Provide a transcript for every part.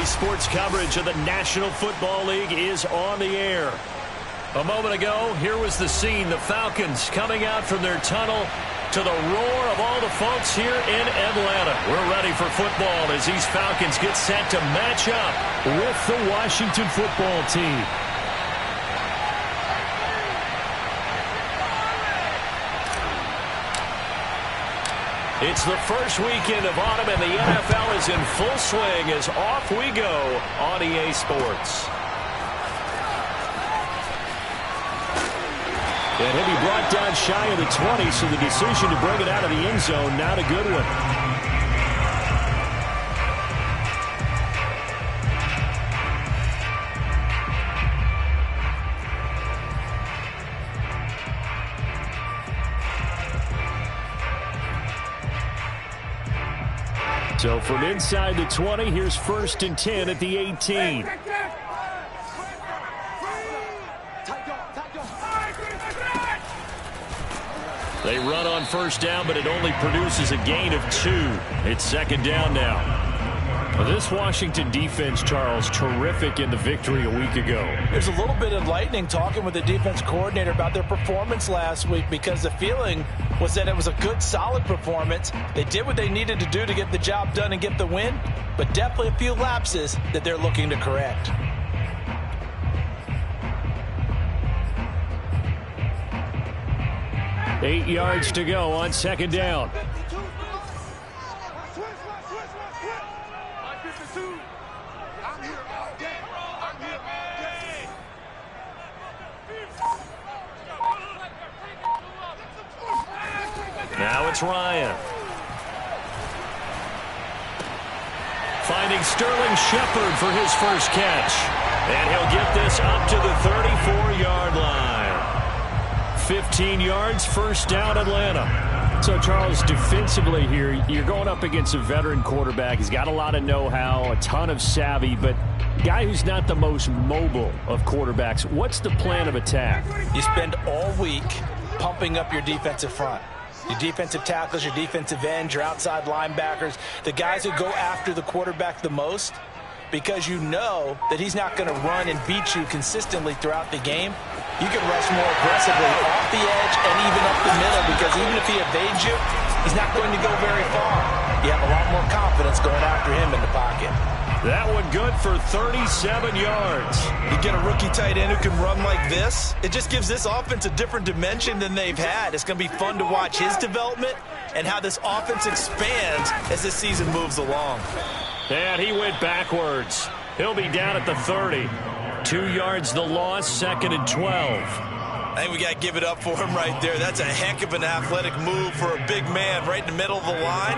sports coverage of the National Football League is on the air. A moment ago, here was the scene. The Falcons coming out from their tunnel to the roar of all the folks here in Atlanta. We're ready for football as these Falcons get set to match up with the Washington football team. It's the first weekend of autumn, and the NFL is in full swing as off we go on EA Sports. And he'll be brought down shy of the 20, so the decision to bring it out of the end zone, not a good one. So from inside the 20, here's 1st and 10 at the 18. They run on 1st down, but it only produces a gain of 2. It's 2nd down now. This Washington defense, Charles, terrific in the victory a week ago. There's a little bit of lightning talking with the defense coordinator about their performance last week, because the feeling was that it was a good, solid performance. They did what they needed to do to get the job done and get the win, but definitely a few lapses that they're looking to correct. Eight yards to go on 2nd down. Now it's Ryan. Finding Sterling Shepard for his first catch. And he'll get this up to the 34-yard line. 15 yards, 1st down, Atlanta. So, Charles, defensively here, you're going up against a veteran quarterback. He's got a lot of know-how, a ton of savvy, but guy who's not the most mobile of quarterbacks. What's the plan of attack? You spend all week pumping up your defensive front. Your defensive tackles, your defensive ends, your outside linebackers, the guys who go after the quarterback the most, because you know that he's not going to run and beat you consistently throughout the game. You can rush more aggressively off the edge and even up the middle, because even if he evades you, he's not going to go very far. You have a lot more confidence going after him in the pocket. That one good for 37 yards. You get a rookie tight end who can run like this, it just gives this offense a different dimension than they've had. It's going to be fun to watch his development and how this offense expands as this season moves along. And he went backwards. He'll be down at the 30. 2 yards the loss, 2nd and 12. I think we got to give it up for him right there. That's a heck of an athletic move for a big man right in the middle of the line.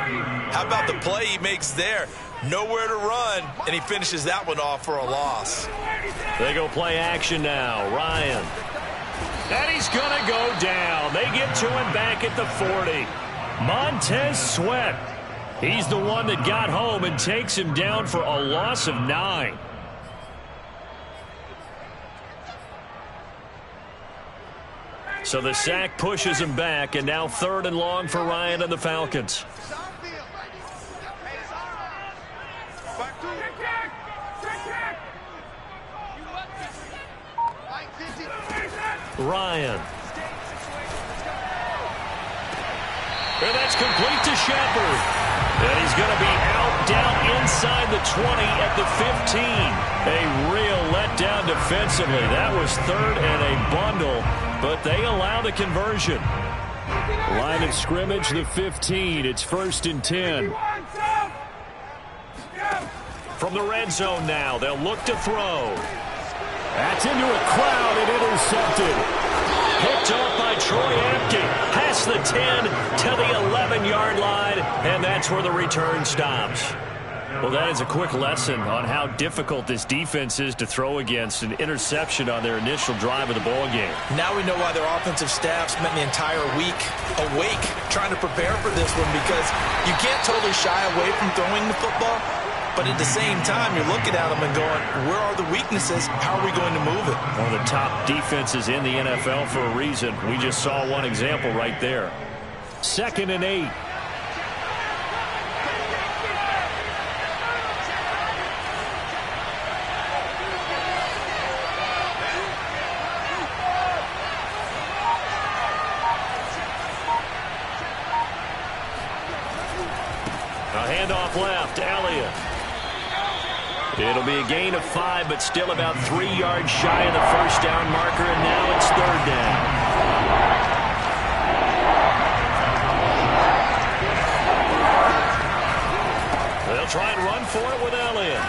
How about the play he makes there? Nowhere to run, and he finishes that one off for a loss. They go play action now. Ryan. And he's going to go down. They get to him back at the 40. Montez Sweat. He's the one that got home and takes him down for a loss of 9. So the sack pushes him back, and now 3rd and long for Ryan and the Falcons. Ryan. And that's complete to Shepard. And he's going to be out down inside the 20 at the 15. A real letdown defensively. That was 3rd and a bundle, but they allow the conversion. Line of scrimmage, the 15. It's 1st and 10. From the red zone now, they'll look to throw. That's into a crowd and intercepted. Picked off by Troy Apke. Past the 10 to the 11-yard line, and that's where the return stops. Well, that is a quick lesson on how difficult this defense is to throw against. An interception on their initial drive of the ball game. Now we know why their offensive staff spent the entire week awake trying to prepare for this one, because you can't totally shy away from throwing the football. But at the same time, you're looking at them and going, where are the weaknesses? How are we going to move it? One of the top defenses in the NFL for a reason. We just saw one example right there. 2nd and 8. It'll be a gain of 5, but still about 3 yards shy of the first down marker, and now it's 3rd down. They'll try and run for it with Elliott.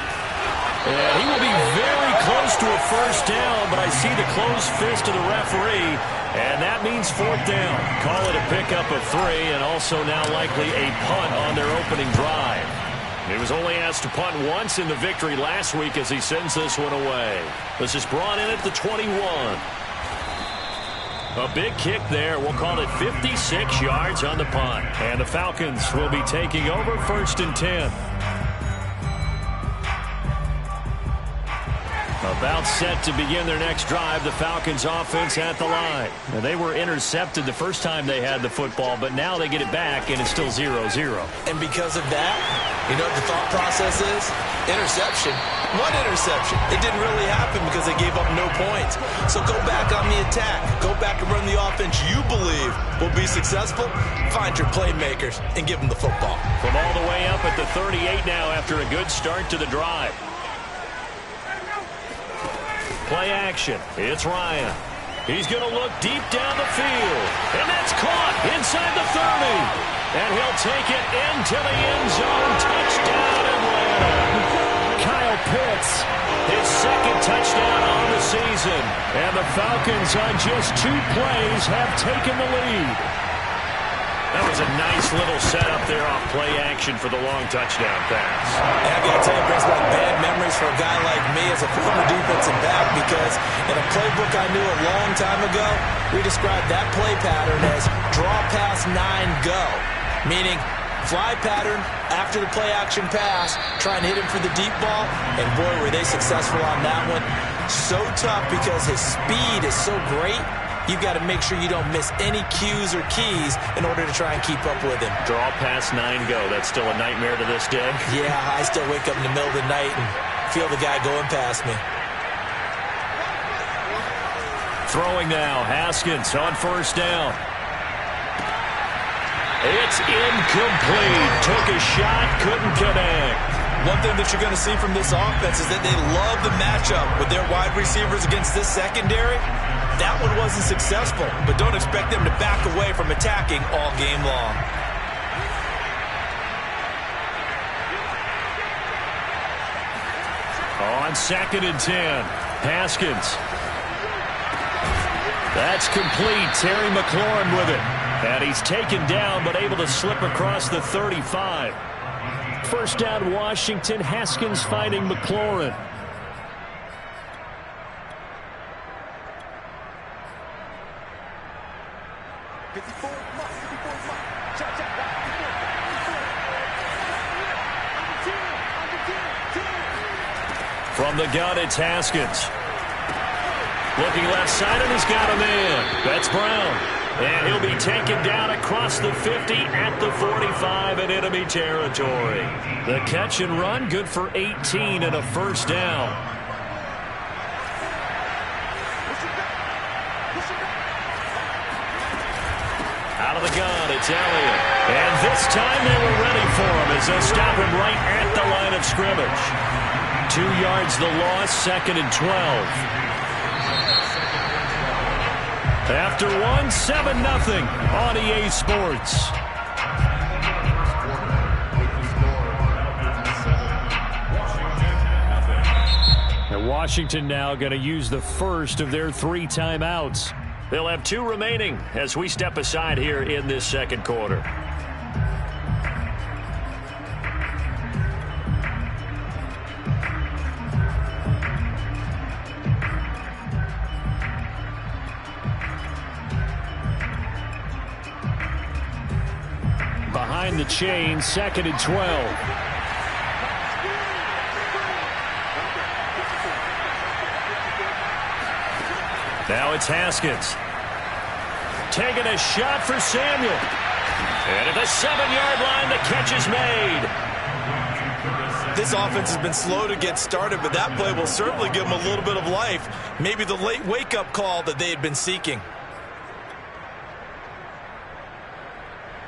And he will be very close to a first down, but I see the closed fist of the referee, and that means 4th down. Call it a pickup of 3, and also now likely a punt on their opening drive. He was only asked to punt once in the victory last week as he sends this one away. This is brought in at the 21. A big kick there. We'll call it 56 yards on the punt. And the Falcons will be taking over 1st and 10. About set to begin their next drive. The Falcons offense at the line. Now, they were intercepted the first time they had the football, but now they get it back, and it's still 0-0. And because of that, you know what the thought process is? Interception. One interception. It didn't really happen because they gave up no points. So go back on the attack. Go back and run the offense you believe will be successful. Find your playmakers and give them the football. From all the way up at the 38 now after a good start to the drive. Play action. It's Ryan. He's going to look deep down the field. And that's caught inside the 30. And he'll take it into the end zone. Touchdown, Atlanta. Kyle Pitts, his 2nd touchdown on the season. And the Falcons on just 2 plays have taken the lead. That was a nice little setup there off play action for the long touchdown pass. And I got to tell you, it brings back bad memories for a guy like me as a former defensive back, because in a playbook I knew a long time ago, we described that play pattern as draw pass 9 go, meaning fly pattern after the play action pass, try and hit him for the deep ball, and boy, were they successful on that one. So tough because his speed is so great. You've got to make sure you don't miss any cues or keys in order to try and keep up with him. Draw pass 9 go. That's still a nightmare to this day? Yeah, I still wake up in the middle of the night and feel the guy going past me. Throwing now, Haskins on 1st down. It's incomplete. Took a shot, couldn't connect. One thing that you're going to see from this offense is that they love the matchup with their wide receivers against this secondary. That one wasn't successful, but don't expect them to back away from attacking all game long. On 2nd and 10, Haskins. That's complete. Terry McLaurin with it. And he's taken down, but able to slip across the 35. 1st down, Washington. Haskins finding McLaurin. From the gun, it's Haskins. Looking left side, and he's got a man. That's Brown. And he'll be taken down across the 50 at the 45 in enemy territory. The catch and run, good for 18 and a 1st down. Out of the gun, it's Elliott. And this time they were ready for him as they stop him right at the line of scrimmage. 2 yards the loss, 2nd and 12. After 1, 7-0 on EA Sports. And Washington now going to use the first of their 3 timeouts. They'll have 2 remaining as we step aside here in this 2nd quarter. Behind the chain, 2nd and 12. Now it's Haskins. Taking a shot for Samuel. And at the 7-yard line, the catch is made. This offense has been slow to get started, but that play will certainly give them a little bit of life. Maybe the late wake-up call that they had been seeking.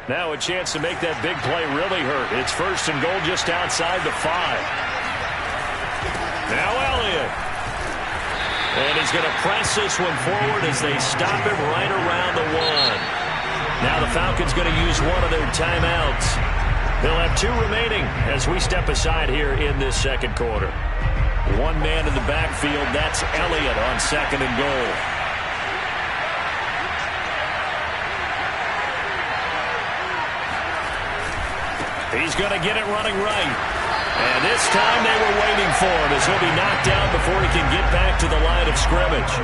Now a chance to make that big play really hurt. It's 1st and goal just outside the 5. is going to press this one forward as they stop him right around the 1. Now the Falcons going to use one of their timeouts. They'll have 2 remaining as we step aside here in this second quarter. One man in the backfield, that's Elliott on 2nd and goal. He's going to get it running right. And this time they were waiting for him as he'll be knocked down before he can get back to the line of scrimmage.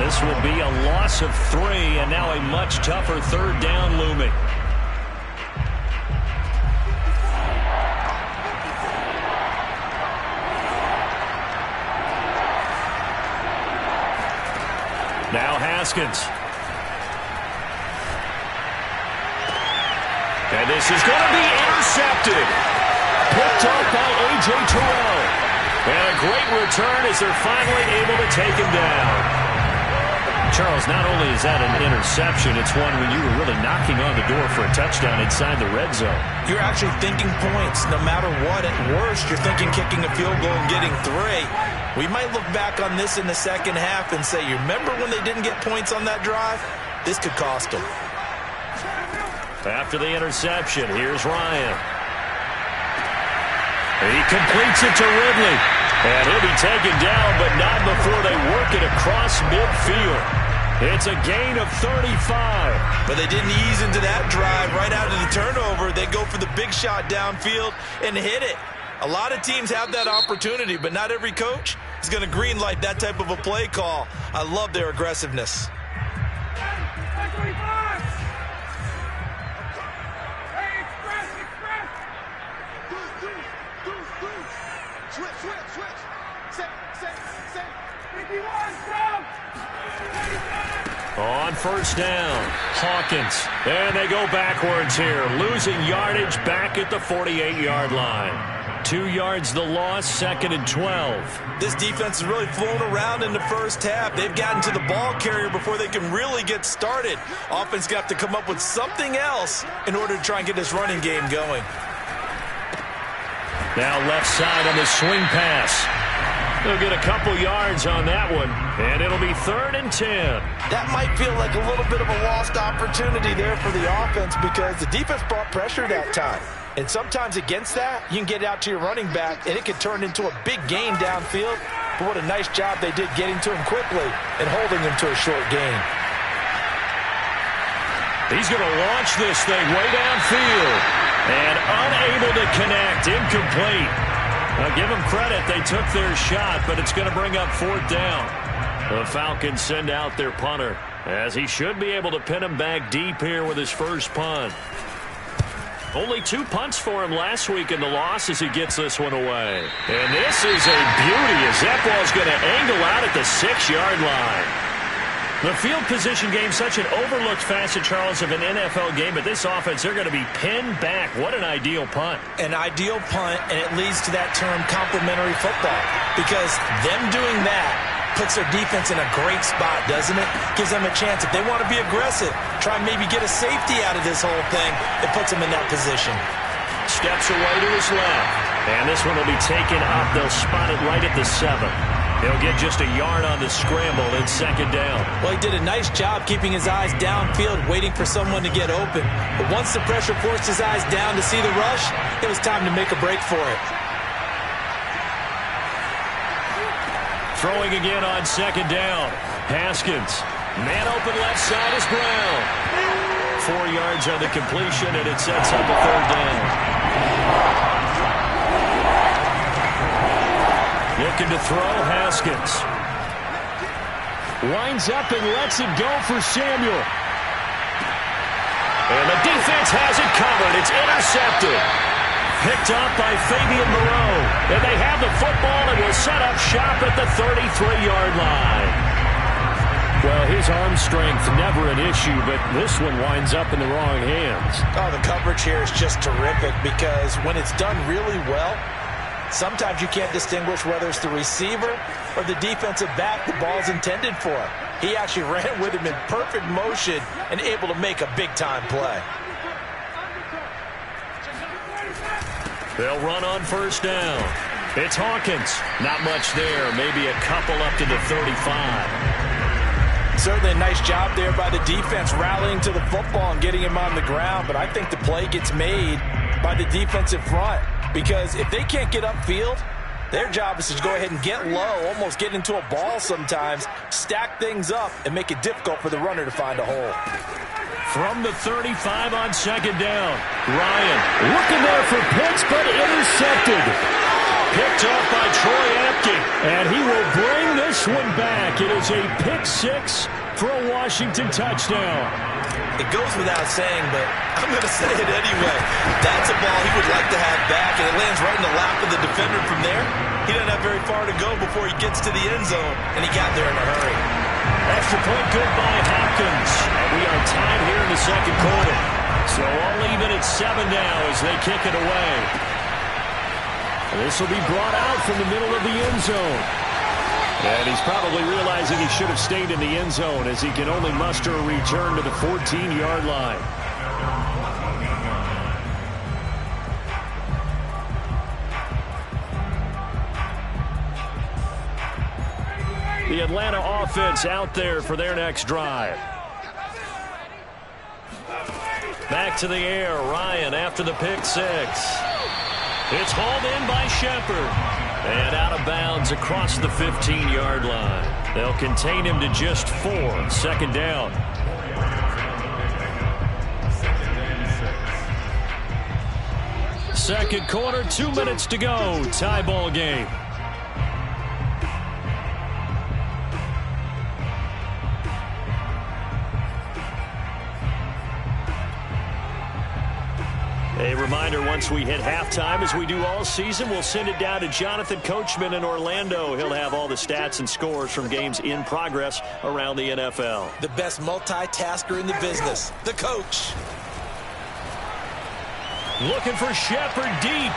This will be a loss of 3 and now a much tougher 3rd down looming. Now Haskins. And this is going to be intercepted. Picked up by A.J. Terrell. And a great return as they're finally able to take him down. Charles, not only is that an interception, it's one when you were really knocking on the door for a touchdown inside the red zone. You're actually thinking points no matter what. At worst, you're thinking kicking a field goal and getting 3. We might look back on this in the second half and say, you remember when they didn't get points on that drive? This could cost them. After the interception, here's Ryan. He completes it to Ridley. And he'll be taken down, but not before they work it across midfield. It's a gain of 35. But they didn't ease into that drive right out of the turnover. They go for the big shot downfield and hit it. A lot of teams have that opportunity, but not every coach is going to green light that type of a play call. I love their aggressiveness. On 1st down, Hawkins. And they go backwards here, losing yardage back at the 48-yard line. 2 yards the loss, 2nd and 12. This defense has really flown around in the first half. They've gotten to the ball carrier before they can really get started. Offense got to come up with something else in order to try and get this running game going. Now left side on the swing pass. They'll get a couple yards on that one, and it'll be 3rd and 10. That might feel like a little bit of a lost opportunity there for the offense because the defense brought pressure that time. And sometimes against that, you can get out to your running back, and it can turn into a big gain downfield. But what a nice job they did getting to him quickly and holding him to a short gain. He's going to launch this thing way downfield. And unable to connect, incomplete. Now, give them credit. They took their shot, but it's going to bring up 4th down. The Falcons send out their punter, as he should be able to pin him back deep here with his first punt. Only 2 punts for him last week in the loss as he gets this one away. And this is a beauty as that ball's going to angle out at the 6-yard line. The field position game, such an overlooked facet, Charles, of an NFL game, but this offense, they're going to be pinned back. What an ideal punt. An ideal punt, and it leads to that term complementary football, because them doing that puts their defense in a great spot, doesn't it? Gives them a chance. If they want to be aggressive, try and maybe get a safety out of this whole thing, it puts them in that position. Steps away to his left, and this one will be taken up. They'll spot it right at the 7. He'll get just a yard on the scramble in 2nd down. Well, he did a nice job keeping his eyes downfield, waiting for someone to get open. But once the pressure forced his eyes down to see the rush, it was time to make a break for it. Throwing again on 2nd down. Haskins. Man open left side is Brown. 4 yards on the completion, and it sets up a 3rd down. Looking to throw, Haskins. Winds up and lets it go for Samuel. And the defense has it covered. It's intercepted. Picked up by Fabian Moreau. And they have the football and will set up shop at the 33-yard line. Well, his arm strength never an issue, but this one winds up in the wrong hands. Oh, the coverage here is just terrific because when it's done really well, sometimes you can't distinguish whether it's the receiver or the defensive back the ball's intended for. He actually ran with him in perfect motion and able to make a big-time play. They'll run on 1st down. It's Hawkins. Not much there. Maybe a couple up to the 35. Certainly a nice job there by the defense rallying to the football and getting him on the ground. But I think the play gets made by the defensive front, because if they can't get upfield, their job is to go ahead and get low, almost get into a ball sometimes, stack things up, and make it difficult for the runner to find a hole. From the 35 on second down, Ryan looking there for Pitts, but intercepted. Picked off by Troy Apke, and he will bring this one back. It is a pick six for a Washington touchdown. It goes without saying, but I'm going to say it anyway. That's a ball he would like to have back, and it lands right in the lap of the defender from there. He doesn't have very far to go before he gets to the end zone, and he got there in a hurry. Extra point good by Hopkins. And we are tied here in the second quarter. So all even at 7 now as they kick it away. This will be brought out from the middle of the end zone. And he's probably realizing he should have stayed in the end zone, as he can only muster a return to the 14-yard line. The Atlanta offense out there for their next drive. Back to the air, Ryan after the pick six. It's hauled in by Shepard. And out of bounds across the 15-yard line. They'll contain him to just 4. Second down. Second quarter, 2 minutes to go. Tie ball game. A reminder, once we hit halftime, as we do all season, we'll send it down to Jonathan Coachman in Orlando. He'll have all the stats and scores from games in progress around the NFL. The best multitasker in the business, the coach. Looking for Shepard deep.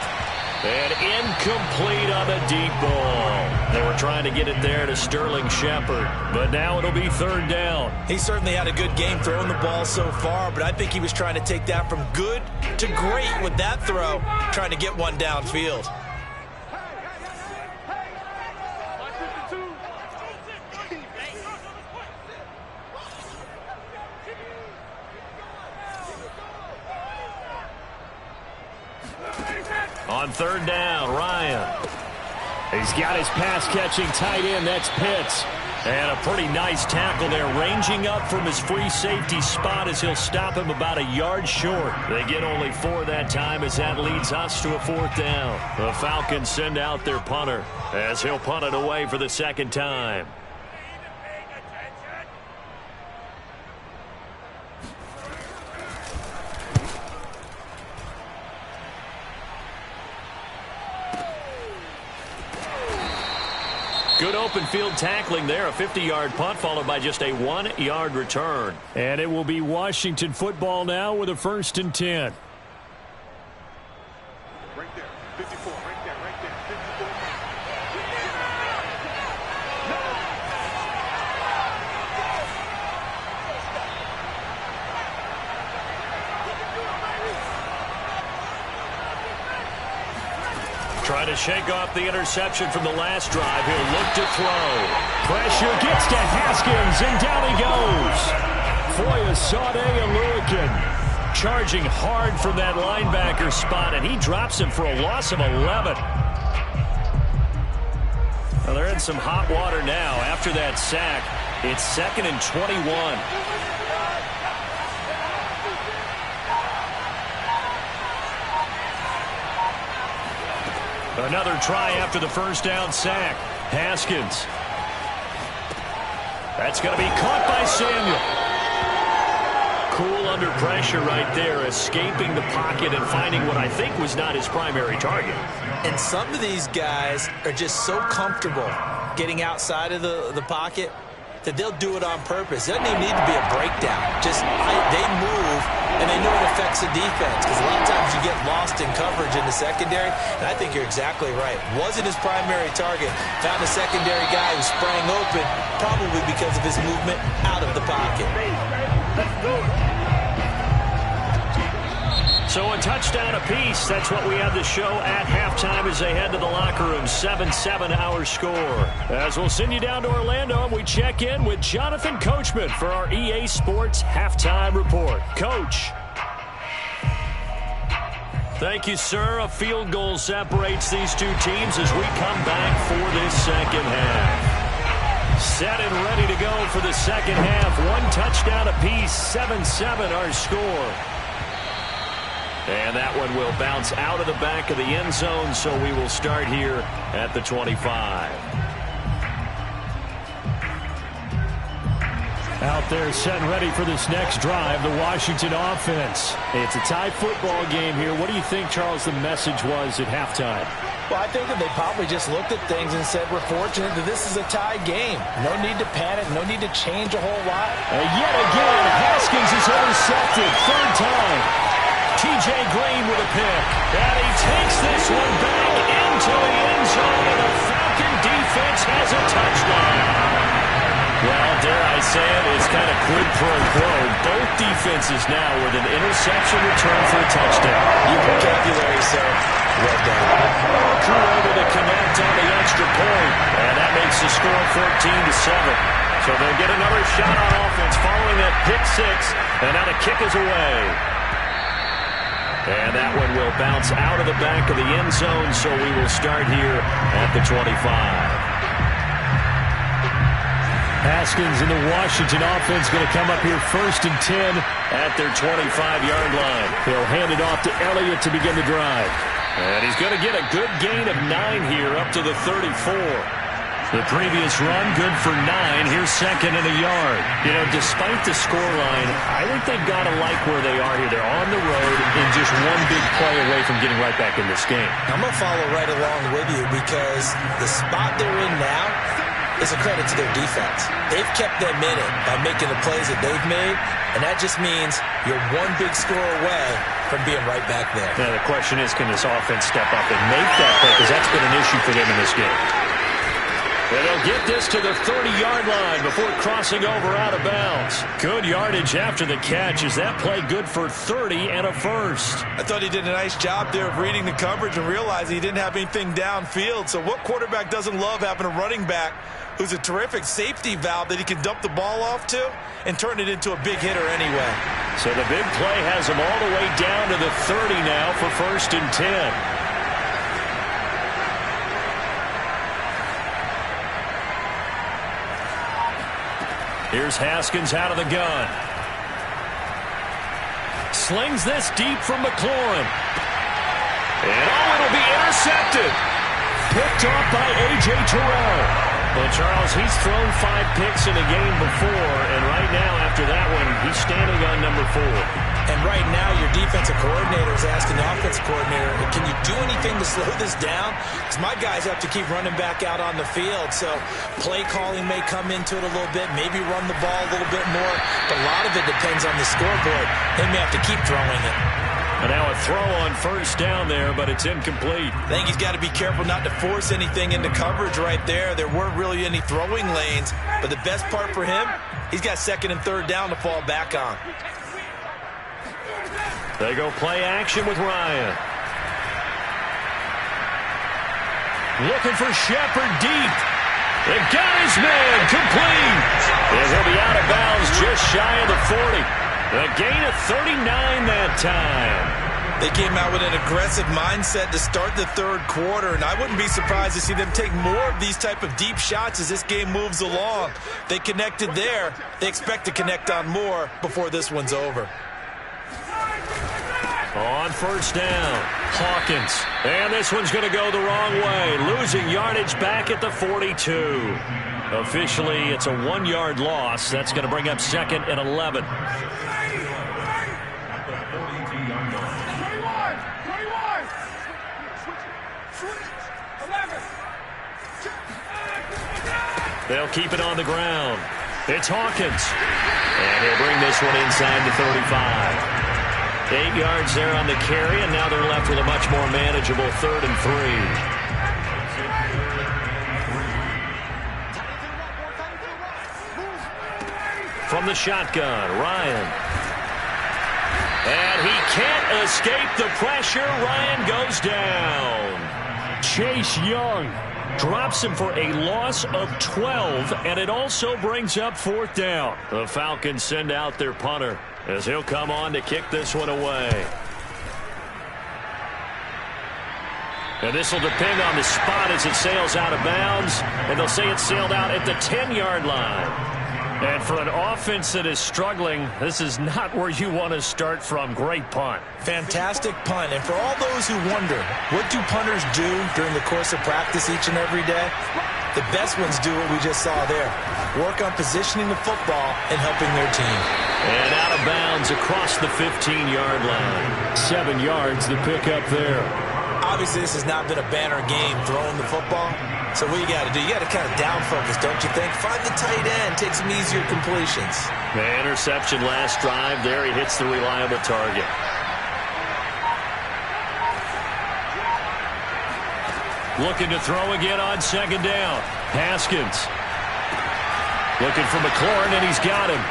And incomplete on the deep ball. They were trying to get it there to Sterling Shepard, but now it'll be third down. He certainly had a good game throwing the ball so far, but I think he was trying to take that from good to great with that throw, trying to get one downfield. On third down, Ryan. He's got his pass-catching tight end. That's Pitts. And a pretty nice tackle there, ranging up from his free safety spot as he'll stop him about a yard short. They get only 4 that time as that leads us to a fourth down. The Falcons send out their punter as he'll punt it away for the second time. Good open field tackling there. A 50-yard punt followed by just a 1-yard return. And it will be Washington football now with a 1st and 10. Right there, 54, right there, 54. Trying to shake off the interception from the last drive. He'll look to throw. Pressure gets to Haskins, and down he goes. Foyesade Aluakin charging hard from that linebacker spot, and he drops him for a loss of 11. Well, they're in some hot water now after that sack. It's 2nd and 21. Another try after the first down sack. Haskins. That's going to be caught by Samuel. Cool under pressure right there, escaping the pocket and finding what I think was not his primary target. And some of these guys are just so comfortable getting outside of the pocket that they'll do it on purpose. It doesn't even need to be a breakdown. Just they move, and they know it affects the defense, because a lot of times you get lost in coverage in the secondary, and I think you're exactly right. Wasn't his primary target. Found a secondary guy who sprang open, probably because of his movement out of the pocket. So a touchdown apiece. That's what we have to show at halftime as they head to the locker room. 7-7 our score. As we'll send you down to Orlando, and we check in with Jonathan Coachman for our EA Sports Halftime Report. Coach. Thank you, sir. A field goal separates these two teams as we come back for this second half. Set and ready to go for the second half. One touchdown apiece. 7-7 our score. And that one will bounce out of the back of the end zone, so we will start here at the 25. Out there set and ready for this next drive, the Washington offense. It's a tie football game here. What do you think, Charles, the message was at halftime? Well, I think that they probably just looked at things and said, we're fortunate that this is a tie game. No need to panic, no need to change a whole lot. And yet again, Haskins is intercepted. Third time. T.J. Green with a pick. And he takes this one back into the end zone, and the Falcon defense has a touchdown. Well, dare I say it, it's kind of quid pro quo. Both defenses now with an interception return for a touchdown. Your vocabulary, sir. Well done. Drew able to connect on the extra point, and that makes the score 14-7. So they'll get another shot on offense following that pick six, and now the kick is away. And that one will bounce out of the back of the end zone, so we will start here at the 25. Haskins and the Washington offense going to come up here 1st and 10 at their 25-yard line. He'll hand it off to Elliott to begin the drive. And he's going to get a good gain of 9 here up to the 34. The previous run, good for 9. Here's 2nd and a yard. You know, despite the scoreline, I think they've got to like where they are here. They're on the road and just one big play away from getting right back in this game. I'm going to follow right along with you because the spot they're in now is a credit to their defense. They've kept them in it by making the plays that they've made, and that just means you're one big score away from being right back there. Now, the question is, can this offense step up and make that play? Because that's been an issue for them in this game. And they'll get this to the 30-yard line before crossing over out of bounds. Good yardage after the catch. Is that play good for 30 and a first? I thought he did a nice job there of reading the coverage and realizing he didn't have anything downfield. So what quarterback doesn't love having a running back who's a terrific safety valve that he can dump the ball off to and turn it into a big hitter anyway? So the big play has him all the way down to the 30 now for 1st and 10. Here's Haskins out of the gun. Slings this deep from McLaurin. And it'll be intercepted. Picked off by A.J. Terrell. Well, Charles, he's thrown 5 picks in a game before, and right now, after that one, he's standing on number 4. And right now, your defensive coordinator is asking the offensive coordinator, can you do anything to slow this down? Because my guys have to keep running back out on the field, so play calling may come into it a little bit, maybe run the ball a little bit more, but a lot of it depends on the scoreboard. They may have to keep throwing it. And now a throw on 1st down there, but it's incomplete. I think he's got to be careful not to force anything into coverage right there. There weren't really any throwing lanes, but the best part for him, he's got 2nd and 3rd down to fall back on. They go play action with Ryan. Looking for Shepard deep. They got his man complete. And he'll be out of bounds just shy of the 40. A gain of 39 that time. They came out with an aggressive mindset to start the 3rd quarter, and I wouldn't be surprised to see them take more of these type of deep shots as this game moves along. They connected there. They expect to connect on more before this one's over. On 1st down, Hawkins. And this one's going to go the wrong way. Losing yardage back at the 42. Officially, it's a 1-yard loss. That's going to bring up 2nd and 11. They'll keep it on the ground. It's Hawkins. And he'll bring this one inside the 35. 8 yards there on the carry, and now they're left with a much more manageable 3rd and 3. From the shotgun, Ryan. And he can't escape the pressure. Ryan goes down. Chase Young drops him for a loss of 12, and it also brings up 4th down. The Falcons send out their punter as he'll come on to kick this one away. And this will depend on the spot as it sails out of bounds, and they'll say it sailed out at the 10-yard line. And for an offense that is struggling, this is not where you want to start from. Great punt. Fantastic punt. And for all those who wonder, what do punters do during the course of practice each and every day? The best ones do what we just saw there. Work on positioning the football and helping their team. And out of bounds across the 15-yard line. 7 yards, the pickup there. Obviously, this has not been a banner game throwing the football. So what you got to do, you got to kind of down focus, don't you think? Find the tight end, take some easier completions. The interception last drive there. He hits the reliable target. Looking to throw again on 2nd down. Haskins. Looking for McLaurin, and he's got him.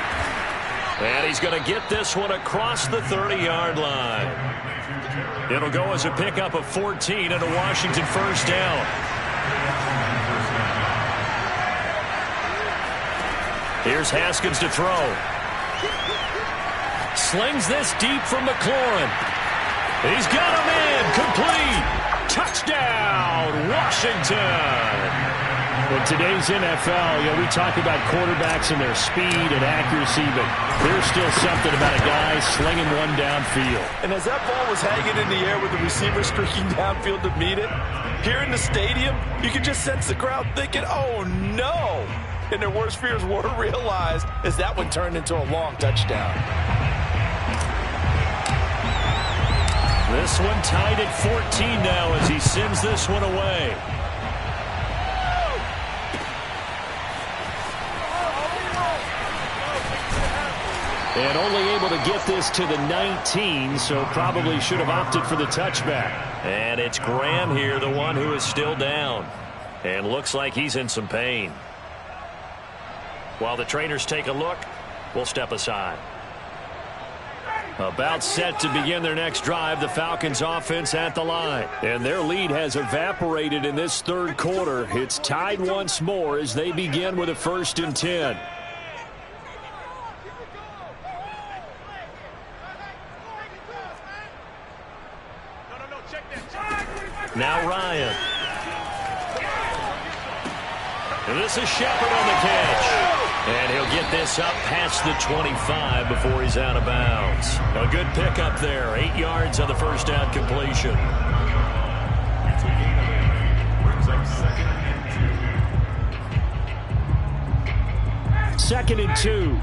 And he's going to get this one across the 30-yard line. It'll go as a pickup of 14 and a Washington 1st down. Here's Haskins to throw. Slings this deep from McLaurin. He's got a man. Complete. Touchdown, Washington. In today's NFL, we talk about quarterbacks and their speed and accuracy, but there's still something about a guy slinging one downfield. And as that ball was hanging in the air with the receiver streaking downfield to meet it, here in the stadium, you could just sense the crowd thinking, oh, no. And their worst fears were realized as that one turned into a long touchdown. This one tied at 14 now as he sends this one away. And only able to get this to the 19, so probably should have opted for the touchback. And it's Graham here, the one who is still down. And looks like he's in some pain. While the trainers take a look, we'll step aside. About set to begin their next drive, the Falcons offense at the line. And their lead has evaporated in this 3rd quarter. It's tied once more as they begin with a 1st and 10. Now Ryan. And this is Shepard on the catch. And he'll get this up past the 25 before he's out of bounds. A good pickup there. 8 yards on the 1st down completion. Second and 2.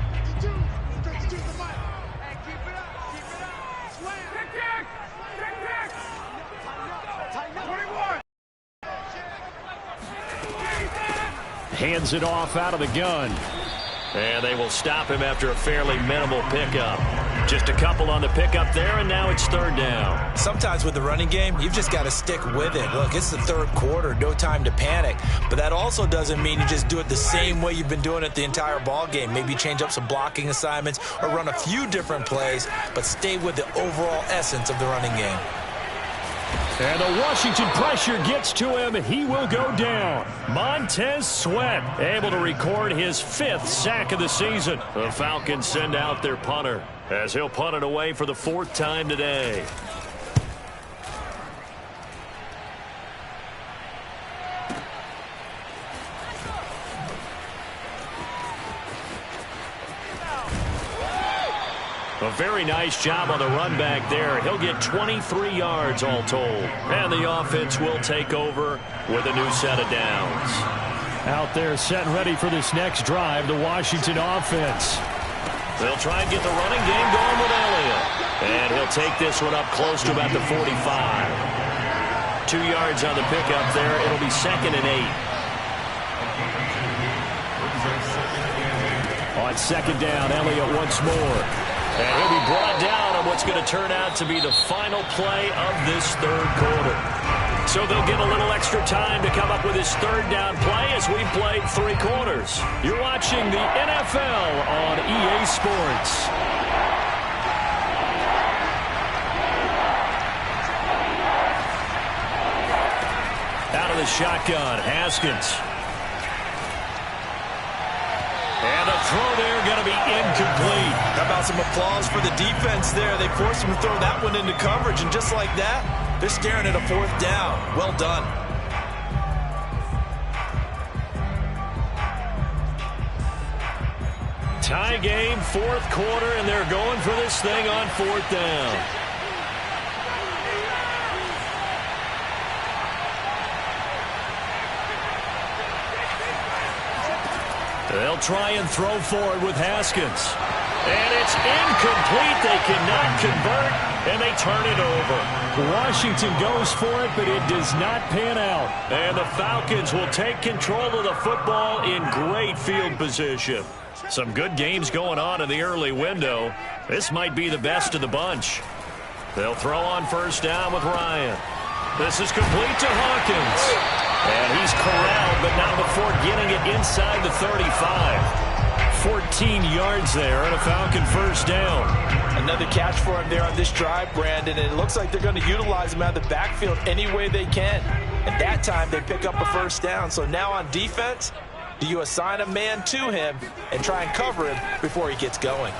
Hands it off out of the gun. And they will stop him after a fairly minimal pickup. Just a couple on the pickup there, and now it's 3rd down. Sometimes with the running game, you've just got to stick with it. Look, it's the 3rd quarter, no time to panic. But that also doesn't mean you just do it the same way you've been doing it the entire ball game. Maybe change up some blocking assignments or run a few different plays, but stay with the overall essence of the running game. And the Washington pressure gets to him, and he will go down. Montez Sweat able to record his 5th sack of the season. The Falcons send out their punter as he'll punt it away for the 4th time today. A very nice job on the run back there. He'll get 23 yards all told. And the offense will take over with a new set of downs. Out there set and ready for this next drive, the Washington offense. They'll try and get the running game going with Elliott. And he'll take this one up close to about the 45. 2 yards on the pickup there. It'll be 2nd and 8. On 2nd down, Elliott once more. And he'll be brought down on what's going to turn out to be the final play of this 3rd quarter. So they'll get a little extra time to come up with his 3rd down play as we've played 3 quarters. You're watching the NFL on EA Sports. out of the shotgun. Haskins. And the throw there going to be incomplete. How about some applause for the defense there? They forced him to throw that one into coverage, and just like that, they're staring at a 4th down. Well done. Tie game, 4th quarter, and they're going for this thing on 4th down. They'll try and throw forward with Haskins. And it's incomplete. They cannot convert, and they turn it over. Washington goes for it, but it does not pan out. And the Falcons will take control of the football in great field position. Some good games going on in the early window. This might be the best of the bunch. They'll throw on 1st down with Ryan. This is complete to Hawkins. And he's corralled, but not before getting it inside the 35. 14 yards there and a Falcon 1st down. Another catch for him there on this drive, Brandon, and it looks like they're going to utilize him out of the backfield any way they can. At that time, they pick up a 1st down. So now on defense, do you assign a man to him and try and cover him before he gets going?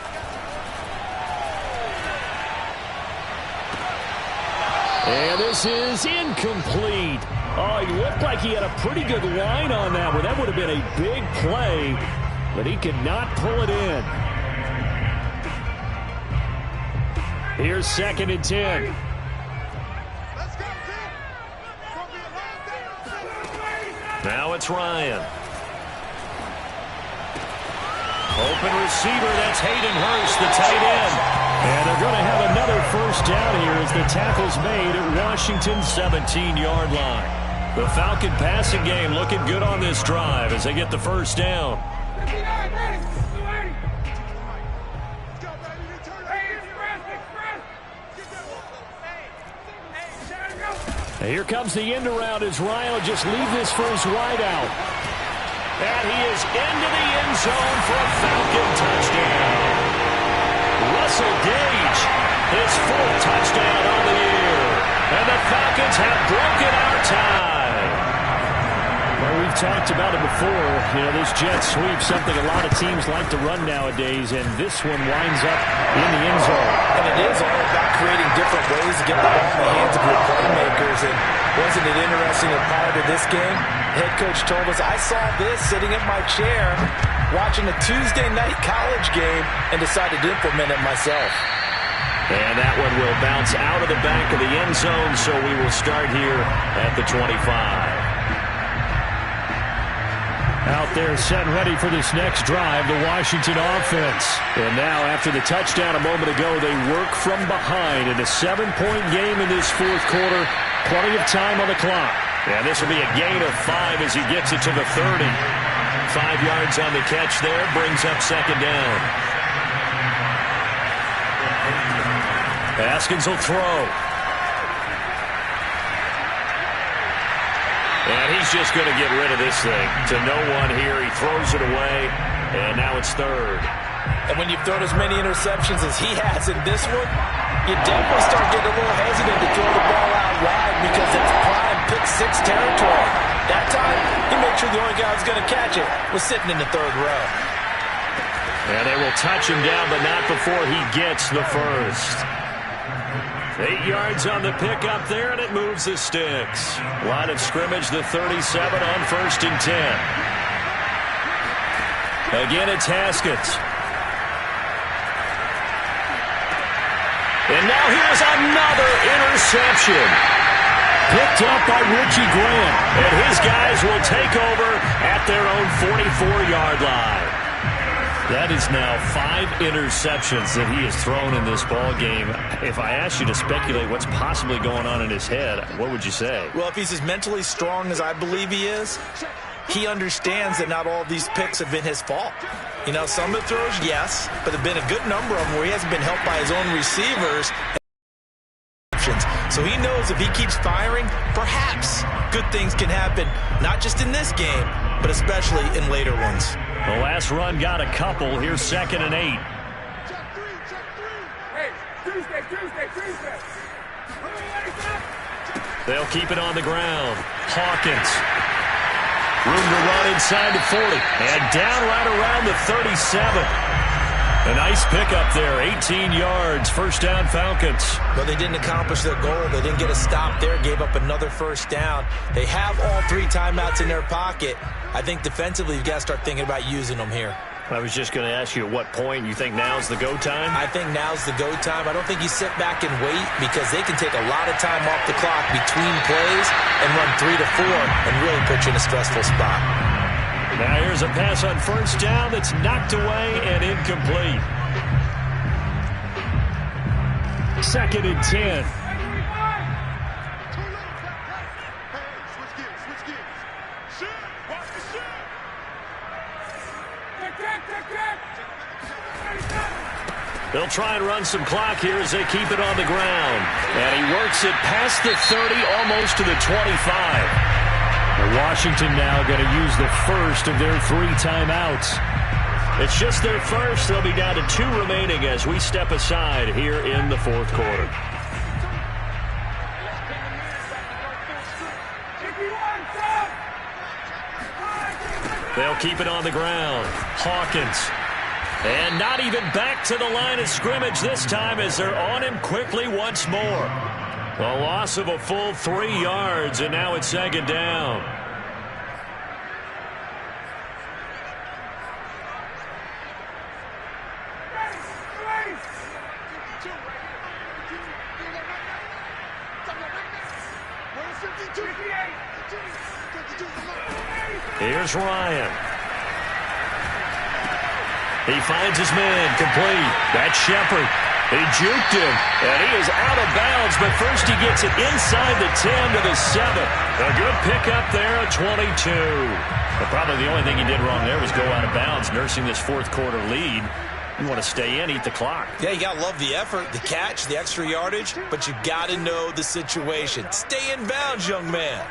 And this is incomplete. Oh, he looked like he had a pretty good line on that one. That would have been a big play, but he could not pull it in. Here's 2nd and 10. Now it's Ryan. Open receiver, that's Hayden Hurst, the tight end. And they're going to have another 1st down here as the tackle's made at Washington's 17-yard line. The Falcon passing game looking good on this drive as they get the 1st down. Here comes the end around as Ryan will just leave this for his wide out. And he is into the end zone for a Falcon touchdown. Russell Gage, his 4th touchdown on the year. And the Falcons have broken our tie. Well, we've talked about it before. You know, this jet sweep, something a lot of teams like to run nowadays, and this one winds up in the end zone. And it is all about creating different ways to get the ball in the hands of your playmakers. And wasn't it interesting that prior to this game, head coach told us, I saw this sitting in my chair watching a Tuesday night college game and decided to implement it myself. And that one will bounce out of the back of the end zone, so we will start here at the 25. Out there set and ready for this next drive, the Washington offense. And now after the touchdown a moment ago, they work from behind in a 7-point game in this 4th quarter. Plenty of time on the clock. And this will be a gain of 5 as he gets it to the 30. 5 yards on the catch there, brings up 2nd down. Haskins will throw. And he's just going to get rid of this thing to no one here. He throws it away, and now it's 3rd. And when you've thrown as many interceptions as he has in this one, you definitely start getting a little hesitant to throw the ball out wide because it's prime pick-6 territory. That time, he made sure the only guy who was going to catch it was sitting in the 3rd row. And they will touch him down, but not before he gets the 1st. 8 yards on the pickup there, and it moves the sticks. Line of scrimmage, the 37 on 1st and 10. Again, it's Haskins. And now here's another interception. Picked up by Richie Graham. And his guys will take over at their own 44-yard line. That is now 5 interceptions that he has thrown in this ball game. If I asked you to speculate what's possibly going on in his head, what would you say? Well, if he's as mentally strong as I believe he is, he understands that not all of these picks have been his fault. You know, some of the throws, yes, but there have been a good number of them where he hasn't been helped by his own receivers. So he knows if he keeps firing, perhaps good things can happen, not just in this game, but especially in later ones. The last run got a couple. Here's 2nd and 8. Check 3. Hey, Tuesday. They'll keep it on the ground. Hawkins. Room to run inside the 40. And down right around the 37. A nice pickup there, 18 yards, first down Falcons. Well, they didn't accomplish their goal. They didn't get a stop there, gave up another first down. They have all 3 timeouts in their pocket. I think defensively you've got to start thinking about using them here. I was just going to ask you at what point you think now's the go time? I think now's the go time. I don't think you sit back and wait because they can take a lot of time off the clock between plays and run 3 to 4 and really put you in a stressful spot. Now here's a pass on first down that's knocked away and incomplete. 2nd and 10. They'll try and run some clock here as they keep it on the ground. And he works it past the 30, almost to the 25. Washington now going to use the first of their 3 timeouts. It's just their first. They'll be down to 2 remaining as we step aside here in the 4th quarter. They'll keep it on the ground. Hawkins. And not even back to the line of scrimmage this time as they're on him quickly once more. A loss of a full 3 yards, and now it's 2nd down. Here's Ryan. He finds his man, complete. That's Shepard. He juked him, and he is out of bounds, but first he gets it inside the 10 to the 7. A good pickup there, a 22. But probably the only thing he did wrong there was go out of bounds, nursing this 4th quarter lead. You want to stay in, eat the clock. Yeah, you got to love the effort, the catch, the extra yardage, but you got to know the situation. Stay in bounds, young man.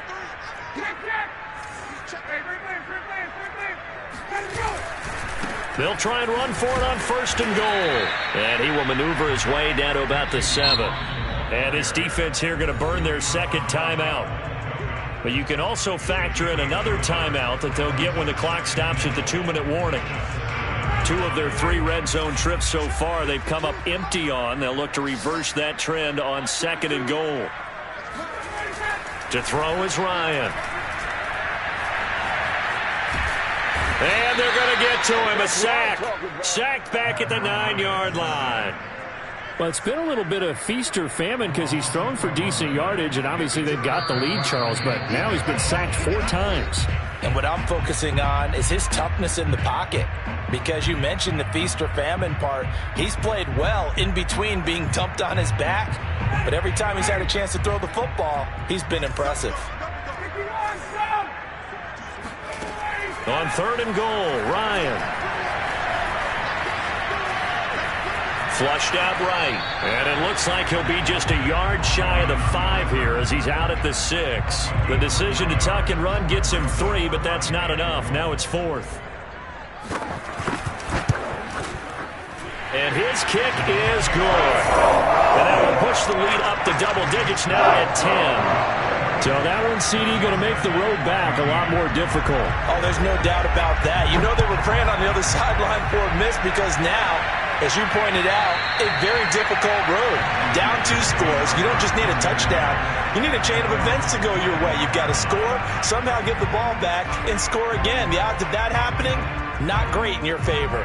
They'll try and run for it on 1st and goal. And he will maneuver his way down to about the 7. And his defense here going to burn their 2nd timeout. But you can also factor in another timeout that they'll get when the clock stops at the 2-minute warning. 2 of their 3 red zone trips so far they've come up empty on. They'll look to reverse that trend on 2nd and goal. To throw is Ryan. And they're going to get to him. A sack. Sacked back at the 9-yard line. Well, it's been a little bit of feast or famine because he's thrown for decent yardage, and obviously they've got the lead, Charles, but now he's been sacked 4 times. And what I'm focusing on is his toughness in the pocket. Because you mentioned the feast or famine part. He's played well in between being dumped on his back. But every time he's had a chance to throw the football, he's been impressive. On 3rd and goal, Ryan. Flushed out right. And it looks like he'll be just a yard shy of the 5 here as he's out at the 6. The decision to tuck and run gets him 3, but that's not enough. Now it's 4th. And his kick is good. And that will push the lead up to double digits now at 10. So that one, CD, going to make the road back a lot more difficult. Oh, there's no doubt about that. You know they were praying on the other sideline for a miss because now, as you pointed out, a very difficult road. Down 2 scores. You don't just need a touchdown. You need a chain of events to go your way. You've got to score, somehow get the ball back, and score again. The odds of that happening, not great in your favor.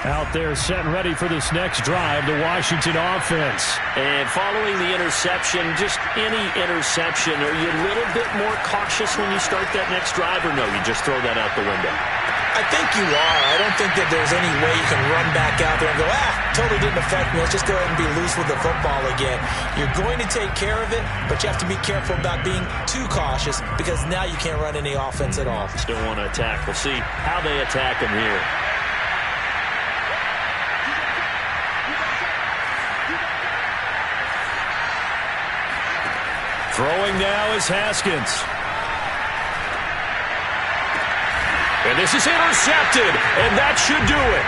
Out there set and ready for this next drive, the Washington offense. And following the interception, just any interception, are you a little bit more cautious when you start that next drive, or no, you just throw that out the window? I think you are. I don't think that there's any way you can run back out there and go, totally didn't affect me. Let's just go ahead and be loose with the football again. You're going to take care of it, but you have to be careful about being too cautious because now you can't run any offense at all. Still want to attack. We'll see how they attack him here. Throwing now is Haskins. And this is intercepted, and that should do it.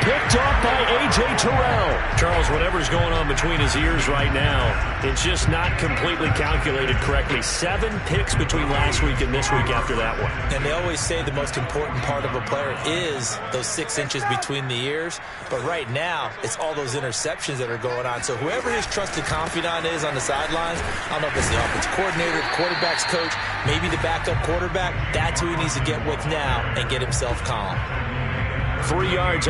Picked off by A.J. Terrell. Charles, whatever's going on between his ears right now, it's just not completely calculated correctly. 7 picks between last week and this week after that one. And they always say the most important part of a player is those 6 inches between the ears. But right now, it's all those interceptions that are going on. So whoever his trusted confidant is on the sidelines, I don't know if it's the offensive coordinator, the quarterback's coach, maybe the backup quarterback, that's who he needs to get with now and get himself calm. 3 yards